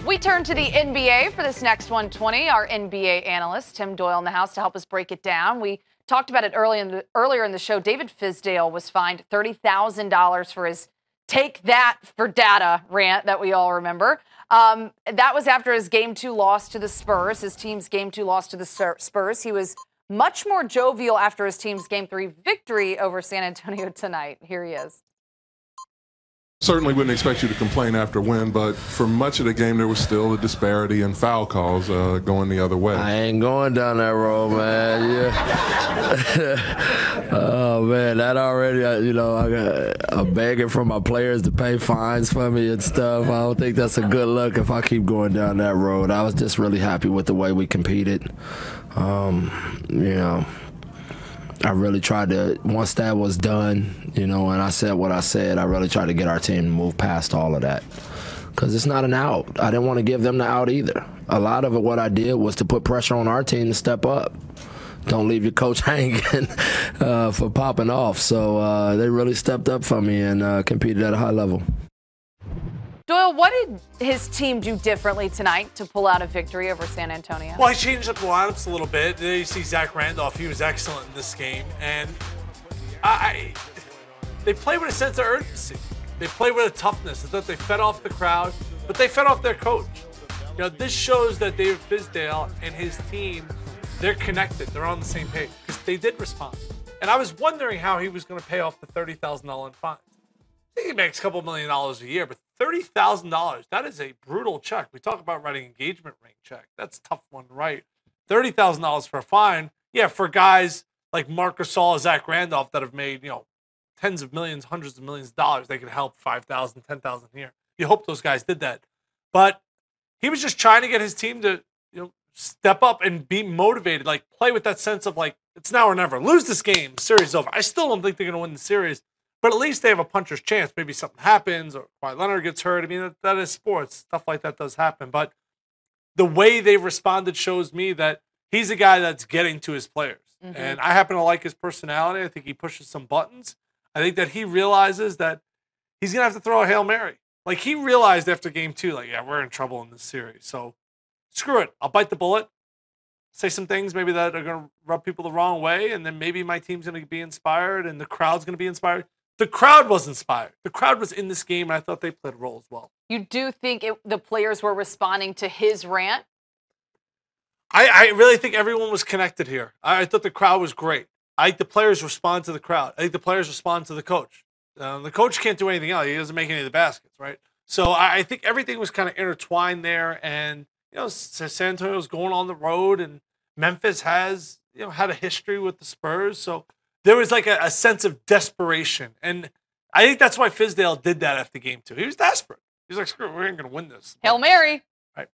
We turn to the NBA for this next 120. Our NBA analyst, Tim Doyle, in the house to help us break it down. We talked about it earlier in the show. David Fizdale was fined $30,000 for his take that for data rant that we all remember. That was after his Game 2 loss to the Spurs, his team's Game 2 loss to the Spurs. He was much more jovial after his team's Game 3 victory over San Antonio tonight. Here he is. Certainly wouldn't expect you to complain after a win, but for much of the game, there was still a disparity in foul calls going the other way. I ain't going down that road, man. Yeah. Oh, man, that already, I'm begging for my players to pay fines for me and stuff. I don't think that's a good look if I keep going down that road. I was just really happy with the way we competed. I really tried to, once that was done, and I said what I said, I really tried to get our team to move past all of that. Because it's not an out. I didn't want to give them the out either. A lot of it, what I did was to put pressure on our team to step up. Don't leave your coach hanging for popping off. So they really stepped up for me and competed at a high level. Doyle, what did his team do differently tonight to pull out a victory over San Antonio? Well, he changed up the lineups a little bit. There you see Zach Randolph. He was excellent in this game. And they played with a sense of urgency. They played with a toughness. I thought they fed off the crowd, but they fed off their coach. This shows that David Fizdale and his team, they're connected. They're on the same page because they did respond. And I was wondering how he was going to pay off the $30,000 in fines. I think he makes a couple $1 million a year, but $30,000, that is a brutal check. We talk about writing engagement ring check. That's a tough one to write. $30,000 for a fine. Yeah, for guys like Marc Gasol, Zach Randolph that have made, tens of millions, hundreds of millions of dollars, they could help 5,000, 10,000 here. You hope those guys did that. But he was just trying to get his team to, step up and be motivated, like play with that sense of like, it's now or never. Lose this game, series over. I still don't think they're going to win the series. But at least they have a puncher's chance. Maybe something happens or Kawhi Leonard gets hurt. I mean, that is sports. Stuff like that does happen. But the way they've responded shows me that he's a guy that's getting to his players. Mm-hmm. And I happen to like his personality. I think he pushes some buttons. I think that he realizes that he's going to have to throw a Hail Mary. Like, he realized after Game 2, we're in trouble in this series. So, screw it. I'll bite the bullet. Say some things maybe that are going to rub people the wrong way. And then maybe my team's going to be inspired and the crowd's going to be inspired. The crowd was inspired. The crowd was in this game, and I thought they played a role as well. You do think the players were responding to his rant? I really think everyone was connected here. I thought the crowd was great. I think the players respond to the crowd. I think the players respond to the coach. The coach can't do anything else. He doesn't make any of the baskets, right? So I think everything was kind of intertwined there. And, San Antonio's going on the road, and Memphis has, had a history with the Spurs. So there was like a sense of desperation. And I think that's why Fizdale did that after Game 2. He was desperate. He was like, screw it, we ain't going to win this. Hail Mary. Right.